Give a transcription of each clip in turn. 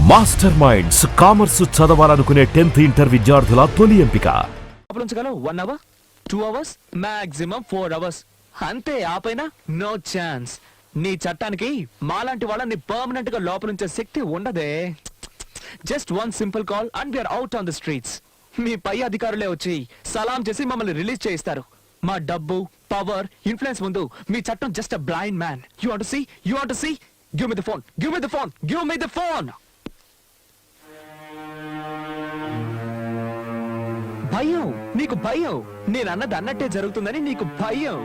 Master minds commerce చదవాలనుకునే 10th inter విద్యార్థుల తొలి ఎంపిక. 1 hour 2 hours మాక్సిమం 4 hours అంతే. ఆపైనా నో ఛాన్స్. నీ చట్టానికి మాలాంటి వాళ్ళని పర్మనెంట్ గా లోపలించే శక్తి ఉండదే. Just one simple call and we are out on the streets. మీ పై అధికారులే వచ్చి సలాం చేసి మమ్మల్ని రిలీజ్ చేయిస్తారు. మా డబ్బు, పవర్, ఇన్ఫ్లుయెన్స్ ముందు మీ చట్టం just a blind man. You want to see give me the phone, give me the phone, give me the phone. భయం, నీకు భయం. నేను అన్నది అన్నట్టే జరుగుతుందని నీకు భయం.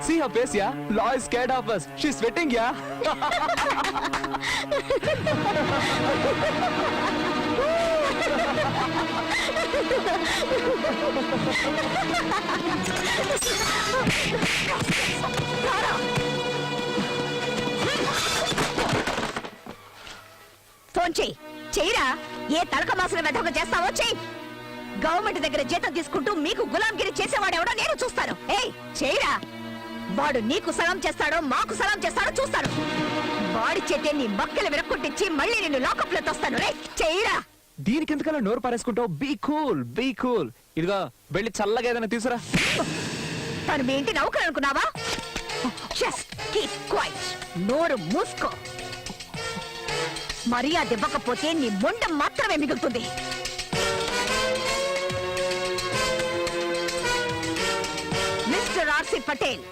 See her face, yeah? Law is scared of us. She's sweating, yeah? Phone చెయ్యి. చెయ్యరా. ఏ తలక మాసిన వెధవ చేస్తావో చెయ్యి. గవర్నమెంట్ దగ్గర జీతం తీసుకుంటూ మీకు గులాంగిరి చేసేవాడెవడో నేను చూస్తాను. ఏయ్ చెయ్యరా. వాడు నీకు సలాం చేస్తాడో మాకు సలాం చేస్తాడో చూస్తాను. వాడి చేతే నీ మక్కలు విరక్కొట్టించి మళ్ళీ నిన్ను లాకప్ లో తోస్తాను. రే చెయ్యరా. దీనికి ఎందుకలా నోరు పారేసుకుంటావు? Be cool, be cool. ఇదిగో వెళ్ళి చల్లగా ఏదైనా తీసురా. తను మీ ఇంటి నౌకరు అనుకున్నావా? Just keep quiet. నోరు మూసుకో. మర్యాద ఇవ్వకపోతే నీ మొండం మాత్రమే మిగులుతుంది. మిస్టర్ ఆర్సి పటేల్,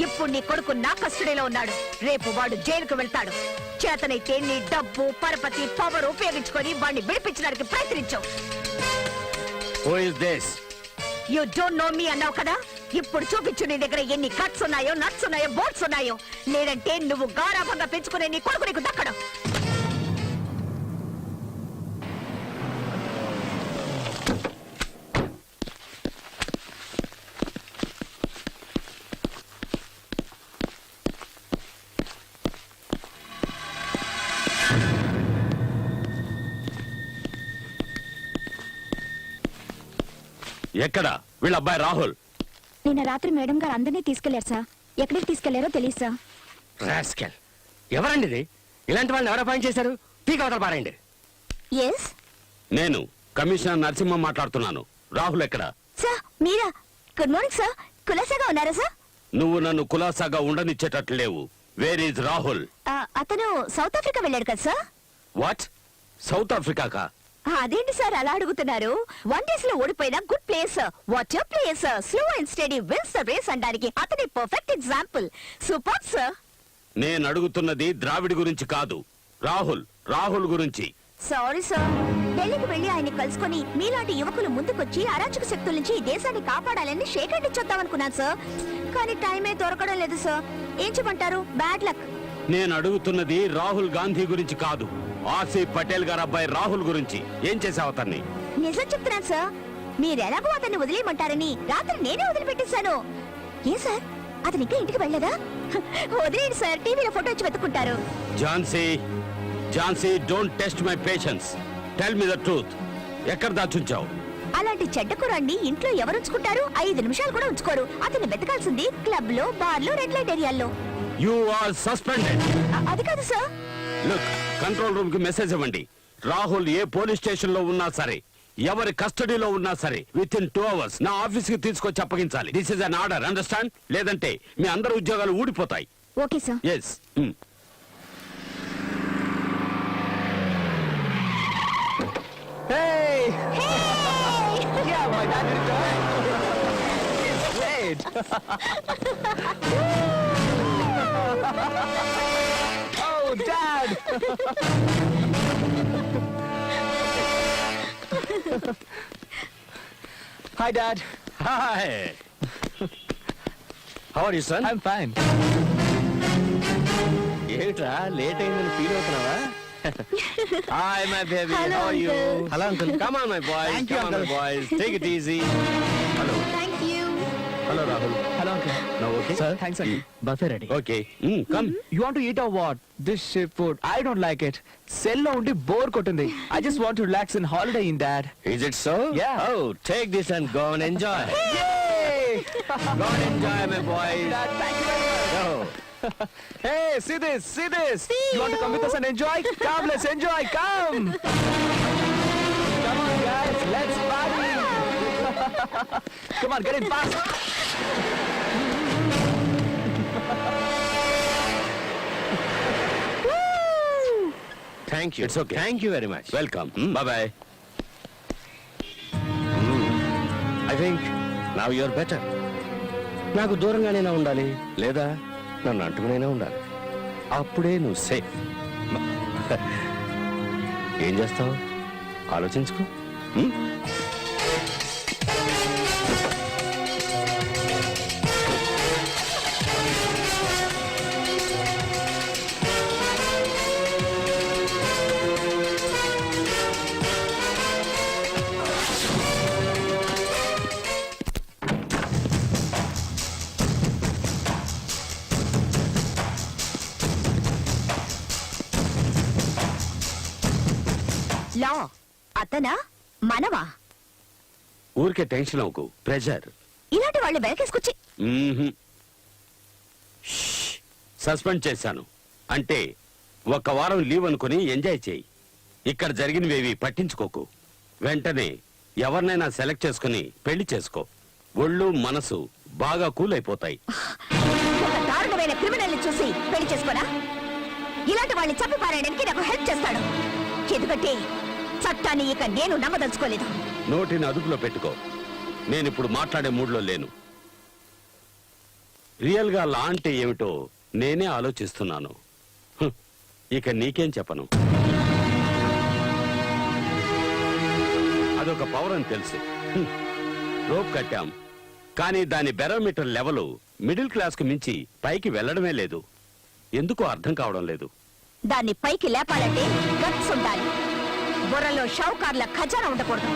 ఇప్పుడు నీ కొడుకు నా కస్టడీలో ఉన్నాడు. రేపు వాడు జైలుకు వెళ్తాడు. చేతనైతే నీ డబ్బు, పరపతి, పవర్ ఉపయోగించుకొని వాడిని విడిపించడానికి ప్రయత్నించావు. Who is this? You don't know me అన్నావు కదా. ఇప్పుడు చూపించు నీ దగ్గర ఎన్ని కట్స్ ఉన్నాయో, నట్స్ ఉన్నాయో, బోల్ట్స్ ఉన్నాయో. లేదంటే నువ్వు గారాభంగా పెంచుకునే నీ కొడుకు నీకు దక్కడం. ఎక్కడ వీళ్ళ అబ్బాయి రాహుల్? నిన్న రాత్రి మేడం గారు అందరినీ తీసుకెళ్లారు సార్. ఎక్కడికి తీసుకెళ్లారో తెలియదు సార్. రాస్కెల్. ఎవరండి ఇది? ఇలాంటి వాళ్ళని ఎవరు అపాయింట్ చేశారు? పీక అవతల పారండి. ఎస్ నేను కమిషనర్ నరసింహ మాట్లాడుతున్నాను. రాహుల్ ఎక్కడ? సార్ మీరా? Good morning sir. కులాసాగా ఉన్నారా సార్? నువ్వు నన్ను కులాసాగా ఉండనిచ్చేటట్లు లేవు. Where is Rahul? అతను సౌత్ ఆఫ్రికా వెళ్ళాడు కదా సార్. వాట్? సౌత్ ఆఫ్రికాకా? అదేంటి సార్ అలా అడుగుతున్నారు? 1 days లో ఓడిపోయిన good place. What your place. Slow and steady wins the race అనడానికి అతని పర్ఫెక్ట్ ఎగ్జాంపుల్. Super sir. నేను అడుగుతున్నది ద్రావిడ్ గురించి కాదు, రాహుల్ గురించి. Sorry sir. ఢిల్లీకి వెళ్లి ఆయన్ని కలుసుకొని మీలాంటి యువకులు ముందుకొచ్చి అరాచక శక్తుల నుంచి ఈ దేశాన్ని కాపాడాలని షేక్ హ్యాండ్ ఇచ్చొద్దాం అనుకున్నాను సార్. కానీ టైమే దొరకడం లేదు సార్. ఏం చెప్పంటారు? Bad luck. నేను అడుగుతున్నది రాహుల్ గాంధీ గురించి కాదు, ఆర్సీ పటేల్ గారు అబ్బాయి రాహుల్ గురించి. ఏం చేసావు అతన్ని? నిజం చెప్తున్నాను సార్. మీరెలాగో అతన్ని వదిలేయమంటారని రాత్రి నేనే వదిలిపెట్టేశాను. ఏ సార్ అతను ఇంకా ఇంటికి వెళ్ళదా? వదిలేండి సార్, టీవీలో ఫోటో వచ్చి వెతుక్కుంటారు. Jhansi don't test my patience. Tell me the truth. ఎక్కడ దాచుంచావు? అలాంటి చెడ్డ కుర్రాన్ని ఇంట్లో ఎవరు ఉంచుకుంటారు? 5 నిమిషాలు కూడా ఉంచుకోరు. అతన్ని వెతకాల్సింది క్లబ్ లో, బార్ లో, రెడ్ లైట్ ఏరియాల్లో. You are suspended. అది కాదు సార్. లుక్, కంట్రోల్ రూమ్ కి మెసేజ్ ఇవ్వండి. రాహుల్ ఏ పోలీస్ స్టేషన్ లో ఉన్నా సరే, ఎవరి కస్టడీలో ఉన్నా సరే, విత్ ఇన్ 2 hours నా ఆఫీస్ కి తీసుకొచ్చి అప్పగించాలి. This is an order, understand? లేదంటే మీ అందరి ఉద్యోగాలు ఊడిపోతాయి. Okay sir. Yes. Hey! Yeah, my dad returned. Great. Oh, Dad! Hi, Dad. Hi. How are you, son? I'm fine. ఏంట్రా లేట్ అయిందని feel అవుతున్నావా? Hi, my baby. Hello, How are you? uncle. Hello, uncle. Come on, my boys. Thank you, Come on, my uncle. boys. Take it easy. Hello. Thank you. Hello, Rahul. Hello, uncle. Now, okay? Sir, thanks, uncle. Buffet ready. Okay. Come. You want to eat or what? This ship food. I don't like it. Cell lo undi bore kotundi. I just want to relax in holiday in Dad. Is it so? Yeah. Oh, take this and go and enjoy. Yay! Go and enjoy, my boys. Dad, thank you very much. Go. Hey, see this, see this. You want to come with us and enjoy? Come, let's enjoy, come. Come on, guys, let's party. Come on, get in fast. Thank you. It's okay. Thank you very much. Welcome. Bye bye. I think now you are better. నాకు దూరంగానైనా ఉండాలి, లేదా నన్ను అంటుకునైనా ఉండాలి. అప్పుడే నువ్వు safe. ఏం చేస్తావు ఆలోచించుకో. లా అతనా మనవా? ఊరికే టెన్షన్ అవ్వకు. ప్రెషర్. ఇలాంటి వాళ్ళు వెనకేసుకొచ్చి సస్పెండ్ చేశాను. అంటే ఒక వారం లీవ్ అనుకుని ఎంజాయ్ చేయి. ఇక్కడ జరిగినవేవి పట్టించుకోకు. వెంటనే ఎవరినైనా సెలెక్ట్ చేసుకుని పెళ్లి చేసుకో. ఒళ్ళు మనసు బాగా కూల్ అయిపోతాయి. ఒక దారుణమైన క్రిమినల్ చూసి పెళ్లి చేసుకోరా? ఇలాంటి వాళ్ళని చంపి పారేయడానికి నాకు హెల్ప్ చేస్తాడు. ఎందుకంటే చట్టాన్ని ఇక నేను నమ్మదలుచుకోలేదు. నోటిని అదుపులో పెట్టుకో. నేనిప్పుడు మాట్లాడే మూడ్లో లేను. రియల్ గా లా అంటే ఏమిటో నేనే ఆలోచిస్తున్నాను. ఇక నీకేం చెప్పను. అదొక పవర్ అని తెలుసు. రోప్ కట్టాం, కానీ దాని బెరోమీటర్ లెవెల్ మిడిల్ క్లాస్ కు మించి పైకి వెళ్లడమే లేదు. ఎందుకో అర్థం కావడం లేదు. దాన్ని పైకి లేపాలంటే గట్స్ ఉండాలి. బుర్రలో షౌకార్ల ఖజానా ఉండకూడదు.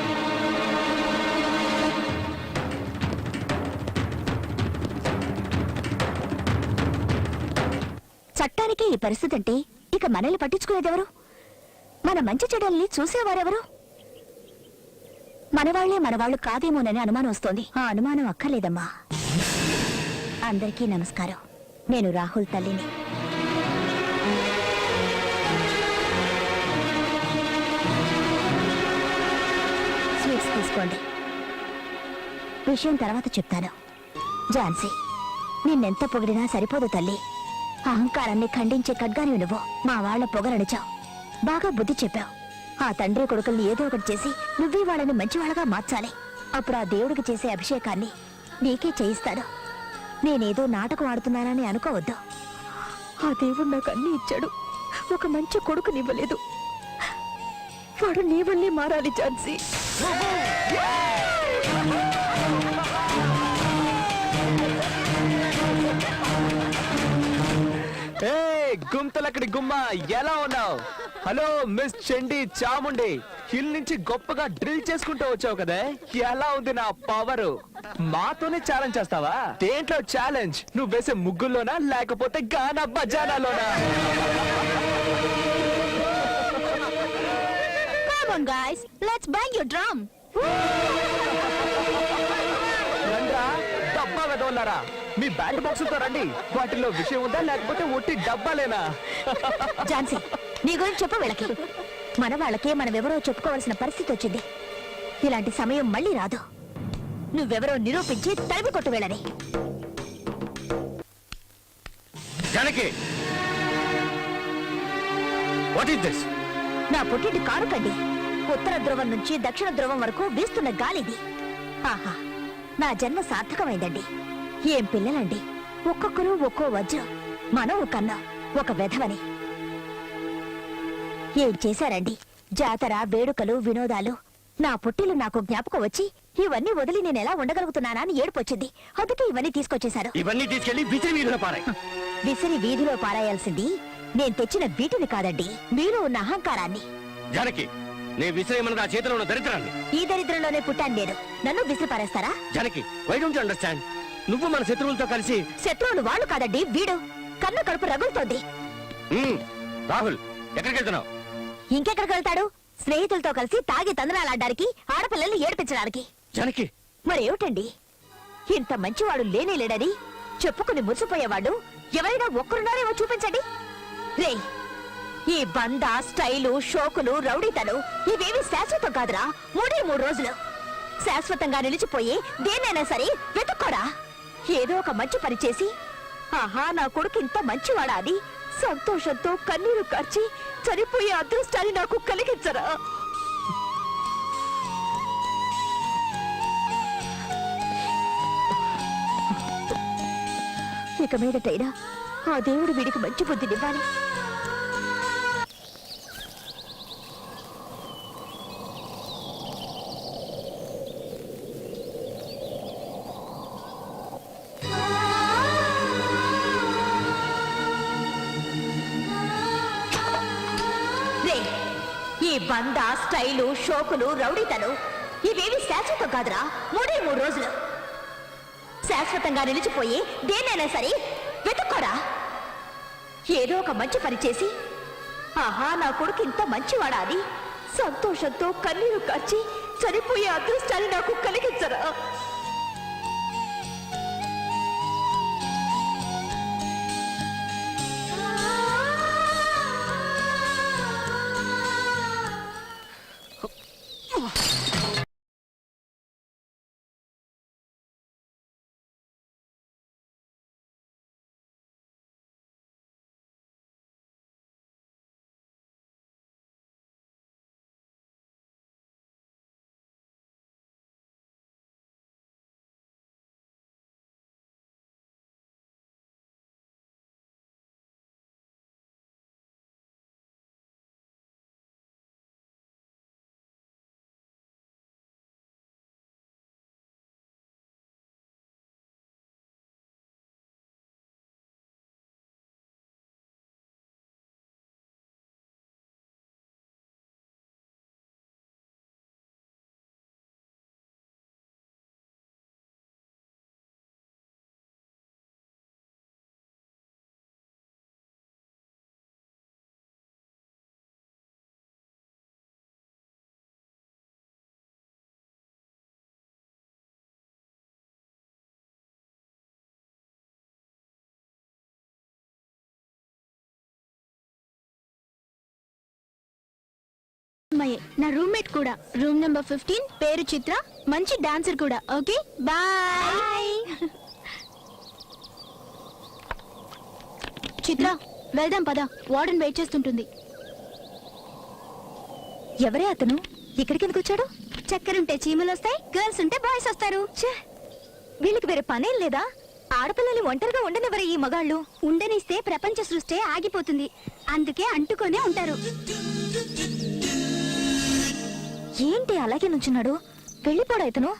చట్టానికి ఈ పరిస్థితి అంటే ఇక మనల్ని పట్టించుకునేదెవరు? మన మంచి చెడ్డల్ని చూసేవారెవరు? మనవాళ్లే మనవాళ్లు కాదేమోనని అనుమానం వస్తోంది. ఆ అనుమానం అక్కర్లేదమ్మా. అందరికీ నమస్కారం. నేను రాహుల్ తల్లిని. స్వీట్స్ తీసుకోండి. విషయం తర్వాత చెప్తాను. ఝాన్సీ, నిన్నెంత పొగిడినా సరిపోదు తల్లి. అహంకారాన్ని ఖండించే ఖడ్గాని నువ్వు. మా వాళ్ల పొగరడిచావు, బాగా బుద్ధి చెప్పావు. ఆ తండ్రి కొడుకుల్ని ఏదో ఒకటి చేసి నువ్వే వాళ్ళని మంచివాళ్ళగా మార్చాలి. అప్పుడు ఆ దేవుడికి చేసే అభిషేకాన్ని నీకే చేయిస్తాడు. నేనేదో నాటకం ఆడుతున్నానని అనుకోవద్దు. ఆ దేవుడు నాకు అన్ని ఇచ్చాడు, ఒక మంచి కొడుకునివ్వలేదు. వాడు నీ వల్లే మారాలి ఝాన్సీ. గుంతలక్కడి గుమ్మ, ఎలా ఉన్నావు? హలో మిస్ చండి చాముండి, హిల్ నుంచి గొప్పగా డ్రిల్ చేసుకుంటూ వచ్చావు కదా, ఎలా ఉంది నా పవర్? మాతోనే ఛాలెంజ్ చేస్తావా? దేంట్లో ఛాలెంజ్? నువ్వు వేసే ముగ్గుల్లోనా, లేకపోతే గానా బజానాలోనా? Come on guys, let's bang your drum. రండ్రా, డబ్బా వెదవల్లారా, మీ బ్యాండ్ బాక్సులతో రండి. వాటిలో విషయం ఉందా, లేకపోతే ఒట్టి డబ్బాలేనా? ఝాన్సీ, నీ గురించి చెప్పు వీళ్ళకి. మన వాళ్ళకే మనమెవరో చెప్పుకోవాల్సిన పరిస్థితి వచ్చింది. ఇలాంటి సమయం మళ్ళీ రాదు. నువ్వెవరో నిరూపించి తరిమి కొట్టు వెళ్ళని. Janaki, what is this? నా పుట్టింటి కారు కండి. ఉత్తర ధ్రువం నుంచి దక్షిణ ధ్రువం వరకు వీస్తున్న గాలిది. ఆహా, నా జన్మ సార్థకమైందండి. ఏం పిల్లలండి, ఒక్కొక్కరు ఒక్కో వజ్రం. మనం కన్నా ఒక వెధవని. ఏం చేశారండి? జాతర, వేడుకలు, వినోదాలు. నా పుట్టిలు నాకు జ్ఞాపకం వచ్చి ఇవన్నీ వదిలి నేను ఎలా ఉండగలుగుతున్నానా అని ఏడుపొచ్చింది. అందుకే ఇవన్నీ తీసుకొచ్చేశారు. ఇవన్నీ తీసుకెళ్లి విసిరి వీధిలో పారాయి. విసిరి వీధిలో పారాయాల్సింది నేను తెచ్చిన వీటిని కాదండి, మీలో ఉన్న అహంకారాన్ని. జానకి, నే విసిరేయమన్నది ఆ చేతిలో ఉన్న దరిద్రాన్ని. ఈ దరిద్రంలోనే పుట్టాను నేను. నన్ను విసిరి పారేస్తారా? Janaki, why don't you understand? నువ్వు మన శత్రువులతో కలిసి. శత్రువులు వాళ్ళు కాదండి, వీడు. కన్ను కడుపు రగులుతోంది. రాహుల్, ఎక్కడికి వెళ్తున్నావు? ఇంకెక్కడికి వెళ్తాడు? స్నేహితులతో కలిసి తాగి తందనాలాడడానికి, ఆడపిల్లల్ని ఏడిపించడానికి. జానకి, మరేమిటండి, ఇంత మంచివాడు లేనే లేడని చెప్పుకుని మురిసిపోయేవాడు ఎవరైనా ఒక్కరున్నారేమో చూపించండి. రే, ఈ బంద స్టైలు షోకులు రౌడీతలు ఇవేవి శాశ్వతం కాదురా. 3 రోజులు శాశ్వతంగా నిలిచిపోయి దేన్నైనా సరే వెతుక్కోరా. ఏదో ఒక మంచి పని చేసి ఆహా నా కొడుకు ఇంత మంచివాడా అని సంతోషంతో కన్నీరు కార్చి చనిపోయే అదృష్టాన్ని నాకు కలిగించరా. ఇక మీదటైనా ఆ దేవుడు వీడికి మంచి బుద్ధినివ్వాలి. రే, ఈ బంద స్టైలు షోకులు రౌడీతలు ఇవేవి శాశ్వతం కాదురా. 3 రోజులు శాశ్వతంగా నిలిచిపోయి దేన్నైనా సరే వెతుక్కోరా. ఏదో ఒక మంచి పని చేసి ఆహా నా కొడుకు ఇంత మంచివాడా అని సంతోషంతో కన్నీరు కార్చి చనిపోయే అదృష్టాన్ని నాకు కలిగించరా. నా రూమ్మేట్ కూడా రూమ్ నెంబర్ 15 పేరు చిత్ర, మంచి డాన్సర్ కూడా. Okay bye. చిత్ర వెళ్దాం పద, వార్డెన్ వెయిట్ చేస్తుంటుంది. ఎవరే అతను? ఇక్కడికి ఎందుకు వచ్చాడు? చక్కరుంటే చీమలు వస్తాయి, గర్ల్స్ ఉంటే బాయ్స్ వస్తారు. వీళ్ళకి వేరే పనేం లేదా? ఆడపిల్లల్ని ఒంటరిగా ఉండనివ్వరే ఈ మగాళ్ళు. ఉండనిస్తే ప్రపంచ సృష్టి ఆగిపోతుంది, అందుకే అంటుకొనే ఉంటారు. ఏంటి అలాగే నుంచున్నాడు? వెళ్ళిపోడా ఇతను?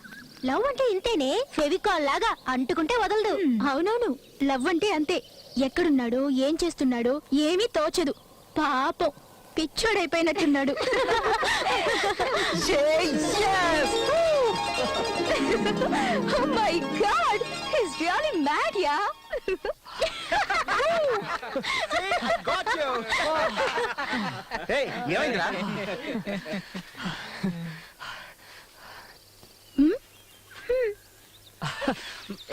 లవ్ అంటే ఇంతేనే, ఫెవికాల్ లాగా అంటుకుంటే వదలదు. అవునవును, లవ్ అంటే అంతే. ఎక్కడున్నాడు, ఏం చేస్తున్నాడో ఏమీ తోచదు. పాపం పిచ్చోడైపోయినట్టున్నాడు. Oh my God, he's really mad, yeah. Got you. Hey, ఏమైందిరా?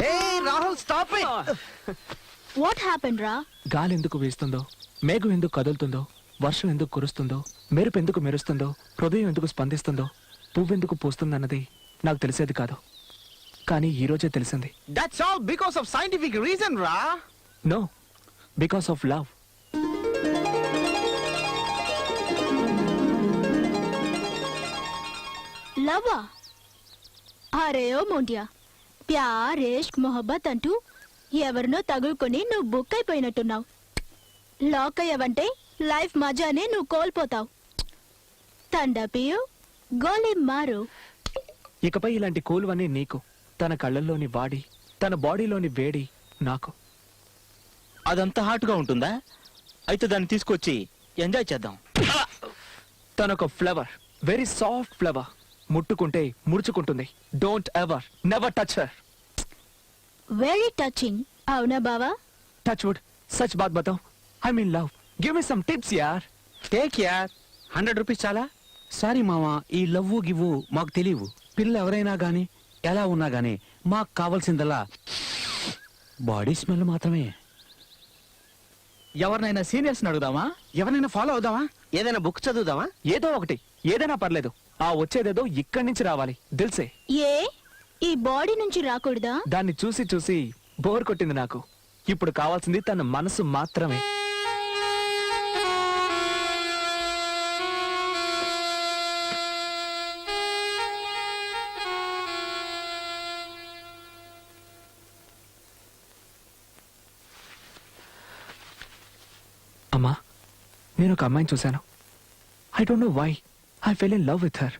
Hey, Rahul, stop it. What happen రా? గాలి ఎందుకు వీస్తుందో, మేఘం ఎందుకు కదులుతుందో, వర్షం ఎందుకు కురుస్తుందో, మెరుపు ఎందుకు మెరుస్తుందో, హృదయం ఎందుకు స్పందిస్తుందో, పువ్వెందుకు పూస్తుందన్నది నాకు తెలిసేది కాదు. కానీ ఈ రోజే తెలిసింది. That's all because of scientific reason, Ra. No, because of love. లవ్వా? అరే ఓ మోండియా, ప్యార్ ఇష్క్ మొహబ్బత్ అంటూ ఎవరినో తగులుకొని నువ్వు బుక్ అయిపోయినట్టున్నావు. లాక్ అయ్యావంటే లైఫ్ మజానే నువ్వు కోల్పోతావు. తండపియు గోలీ మారు. ఇకపై ఇలాంటి కూలువన్నీ నీకు. తన కళ్ళల్లోని వాడి, తన బాడీలోని వేడి నాకు. అదంతా హాట్ గా ఉంటుందా? అయితే దాన్ని తీసుకొచ్చి ఎంజాయ్ చేద్దాం. తనొక ఫ్లవర్, వెరీ సాఫ్ట్ ఫ్లవర్. ముట్టుకుంటే ముడుచుకుంటుంది. Don't ever, never touch her. Very touching, అవునా బావా? టచ్ వుడ్, సచ్ బాత్ బతావ్. I mean love. Give me some tips యార్. టేక్ యార్. 100 రూపీస్ చాలా? సారీ మావా, ఈ లవ్వు గివ్వు మాకు తెలియవు. పిల్ల ఎవరైనా గాని ఎలా ఉన్నా గాని మాకు కావాల్సిందల్లా బాడీ స్మెల్ మాత్రమే. ఎవరినైనా సీనియర్స్ అడుగుదామా? ఎవరైనా ఫాలో అవుదామా? ఏదైనా బుక్ చదువుదామా? ఏదో ఒకటి, ఏదైనా పర్లేదు. ఆ వచ్చేదేదో ఇక్కడి నుంచి రావాలి. దిల్సే. ఏ ఈ బాడీ నుంచి రాకూడదా? దాన్ని చూసి చూసి బోర్ కొట్టింది నాకు. ఇప్పుడు కావాల్సింది తన మనసు మాత్రమే. అమ్మా, నేను ఒక అమ్మాయిని చూశాను. I don't know why I fell in love with her.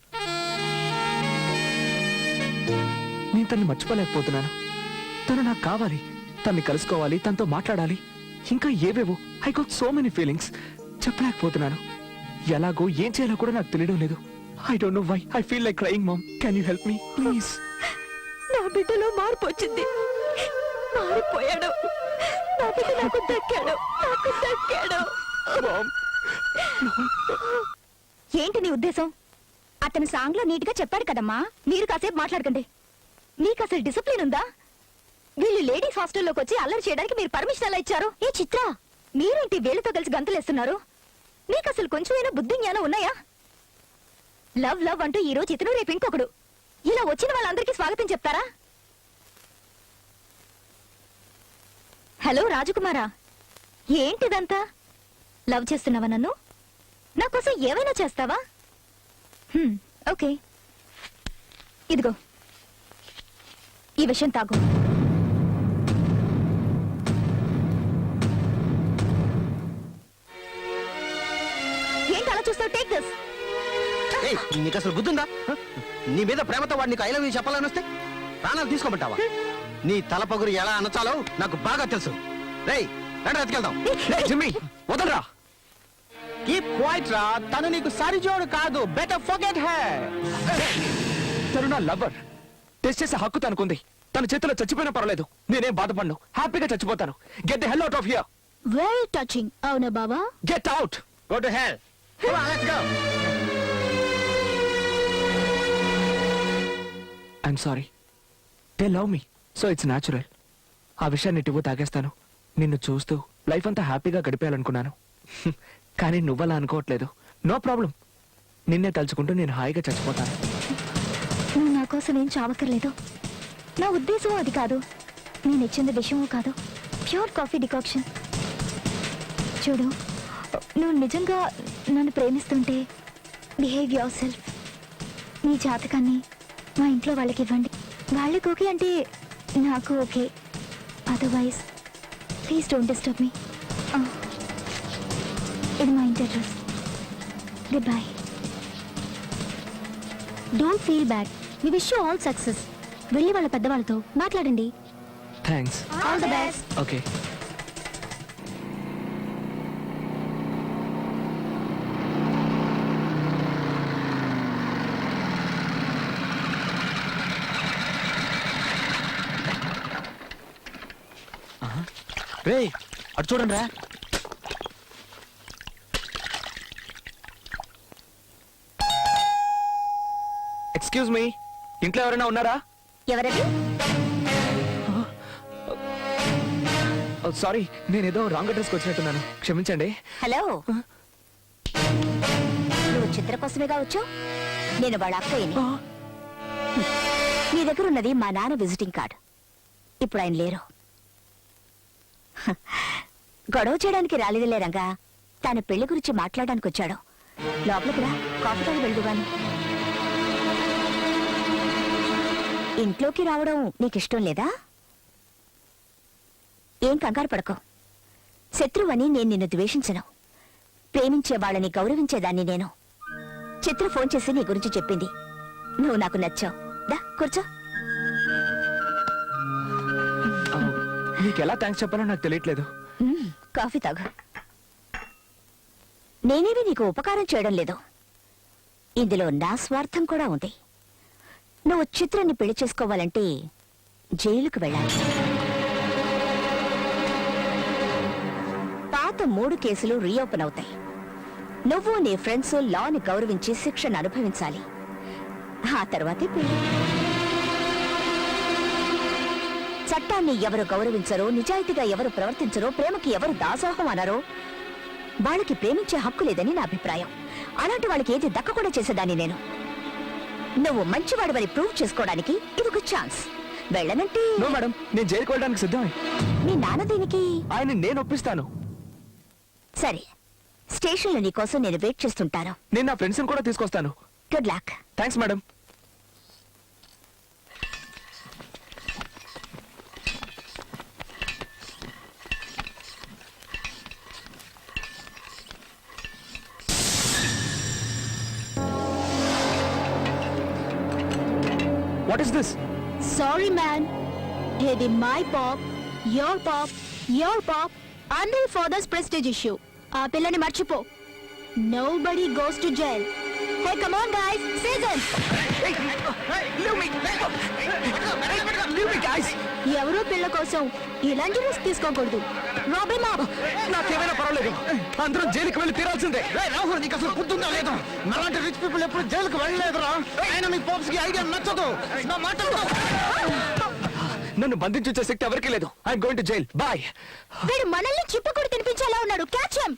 నేను తన్ని మర్చిపోలేకపోతున్నాను. తను నాకు కావాలి, తన్ని కలుసుకోవాలి, తనతో మాట్లాడాలి, ఇంకా ఏవేవో. I got so many feelings. చెప్పలేకపోతున్నాను. ఎలాగో ఏం చేయాలో కూడా నాకు తెలియడం లేదు. I don't know why I feel like crying. Mom, can you help me please? నా బిడ్డలో మార్పు వచ్చింది. మారిపోయాడు. నా బిడ్డ నాకు దక్కాడు. ఏంటి నీ ఉద్దేశం? అతను సాంగ్ లో నీట్ గా చెప్పాడు కదమ్మా. మీరు కాసేపు మాట్లాడకండి. మీకు అసలు డిసిప్లిన్ ఉందా? వీళ్ళు లేడీస్ హాస్టల్లోకి వచ్చి అల్లరి చేయడానికి మీరు పర్మిషన్ ఎలా ఇచ్చారు? ఏ చిత్ర, మీరేంటి వీళ్ళతో కలిసి గంతులేస్తున్నారు? మీకు అసలు కొంచెమైనా బుద్ధి జ్ఞానం ఉన్నాయా? లవ్ లవ్ అంటూ ఈ రోజు ఇతను, రేపు ఇంకొకడు. ఇలా వచ్చిన వాళ్ళందరికీ స్వాగతం చెప్తారా? హలో రాజకుమారా, ఏంటిదంతా? లవ్ చేస్తున్నావా నన్ను? నా కోసం ఏమైనా చేస్తావా? ఓకే, ఇదిగో ఈ విషయం తాగు. ఏంటి అలా చూస్తావు? Take this. ఏయ్, నీకు అసలు బుద్ధుందా? నీ మీద ప్రేమతో వాడు నీకు ఐ లవ్ యూ చెప్పాలని వస్తే ప్రాణాలు తీసుకోమంటావా? నీ తల పగురు ఎలా అనచాలో నాకు బాగా తెలుసు. రేయ్, రండి ఎత్తుకెళ్దాం. జిమ్మీ, వదలరా. కీప్ క్వైట్ రా. తను నీకు సరిజోడు కాదు. Better forget her. తను నా లవర్. టెస్ట్ చేసే హక్కు తనకుంది. తన చేతిలో చచ్చిపోయినా పర్వాలేదు. నేనేం బాధపడను. హ్యాపీగా చచ్చిపోతాను. Get the hell out of here. Very touching. అవునా బావా? Get out. Go to hell. Come on, let's go. I'm sorry. They love me, so it's natural. ఆ విషయాన్ని ఇటువో తాగేస్తాను. నిన్ను చూస్తూ లైఫ్ అంతా హ్యాపీగా గడిపేయాలనుకున్నాను. కానీ నువ్వలా అనుకోవట్లేదు. No problem. నిన్నే తలుచుకుంటూ నేను హాయిగా చచ్చిపోతాను. నువ్వు నా కోసం ఏం చావక్కర్లేదు. నా ఉద్దేశం అది కాదు. నేను ఇచ్చింది విషయమూ కాదు. Pure coffee decoction. చూడు, నువ్వు నిజంగా నన్ను ప్రేమిస్తుంటే బిహేవ్ యువర్ సెల్ఫ్. నీ జాతకాన్ని మా ఇంట్లో వాళ్ళకి ఇవ్వండి. వాళ్ళకి ఓకే అంటే నాకు okay. Otherwise please don't disturb me. ఇది మా ఇంటి address. Good bye. Don't feel bad. We wish you all success. వెళ్ళి వాళ్ళ పెద్దవాళ్ళతో మాట్లాడండి. Thanks. All the best. Okay. రే, అటు చూడండి రా. ఎక్స్క్యూజ్ మీ, ఇంట్లో ఎవరైనా ఉన్నారా? ఎవరది? సారీ, నేనేదో రాంగ్ అడ్రస్కి వచ్చినట్టున్నాను. క్షమించండి. హలో, నువ్వు చిత్ర కోసమేగా వచ్చావు? నేను వాళ్ళ అక్కయ్యని. నీ దగ్గర ఉన్నది మా నాన్న విజిటింగ్ కార్డ్. ఇప్పుడు ఆయన లేరు. గొడవ చేయడానికి రాలేదులే రంగా. తన పెళ్లి గురించి మాట్లాడడానికి వచ్చాడు. లోపలికి రా, కాఫీ తాగి వెళ్దుగాని. ఇంట్లోకి రావడం నీకిష్టం లేదా? ఏం కంగారు పడకో. శత్రువని నేను నిన్ను ద్వేషించను. ప్రేమించే వాళ్ళని గౌరవించేదాన్ని నేను. చిత్ర ఫోన్ చేసి నీ గురించి చెప్పింది. నువ్వు నాకు నచ్చావు. దా కూర్చో. మీకు ఎలా థ్యాంక్స్ చెప్పాలో నాకు తెలియట్లేదు. కాఫీ తాగు. నేనేవి నీకు ఉపకారం చేయడం లేదు. ఇందులో నా స్వార్థం కూడా ఉంది. నువ్వు చిత్రాన్ని పెళ్లి చేసుకోవాలంటే జైలుకు వెళ్ళాలి. పాత 3 కేసులు రీఓపెన్ అవుతాయి. నువ్వు నీ ఫ్రెండ్స్ లాని గౌరవించి శిక్షను అనుభవించాలి. ఆ తర్వాతే పెళ్లి. చట్టాన్ని ఎవరు గౌరవించరో, నిజాయితీగా ఎవరు ప్రవర్తించరో, ప్రేమకి ఎవరు దాసోహం అనరో వాళ్ళకి ప్రేమించే హక్కు లేదని నా అభిప్రాయం. అలాంటి వాళ్ళకి ఏది దక్కకుండా చేసేదాన్ని నేను. నువ్వు మంచివాడివని ప్రూవ్ చేసుకోవడానికి ఇదొక ఛాన్స్. వెళ్ళనంటే నో మేడం, నేను జైలుకి వెళ్ళడానికి సిద్ధమే. మీ నాన్న దీనికి ఆయన నేను ఒప్పిస్తాను. సరే, స్టేషన్లో నీ కోసం నేను వెయిట్ చేస్తుంటాను. నేను నా ఫ్రెండ్స్ కూడా తీసుకొస్తాను. Good luck. Thanks madam. What is this? Sorry man, ఇది my pop, your pop, your pop, and your father's prestige issue. ఆ పిల్లని మర్చిపో. Nobody goes to jail. Hey come on guys, season. ఎవరో పిల్ల కోసం ఇలాంటి రిస్క్ తీసుకోకూడదు. రాబీ మాప్. నాకేమైనా పర్వాలేదు, అందరం జైలుకి వెళ్ళి తీరాల్సిందే. రాహుల్, నీకు అసలు బుద్ధుందా లేదా? మలాంటి రిచ్ పీపుల్ ఎప్పుడు జైలుకు వెళ్ళలేదురా. అయినా మీ పాప్స్ కి ఐడియా నచ్చదు. నా మాట నన్ను బంధించే శక్తి ఎవరికీ లేదు. I'm going to jail. Bye. వీడు మనల్ని చిప్పకూడి తినిపించేలా ఉన్నాడు. Catch him.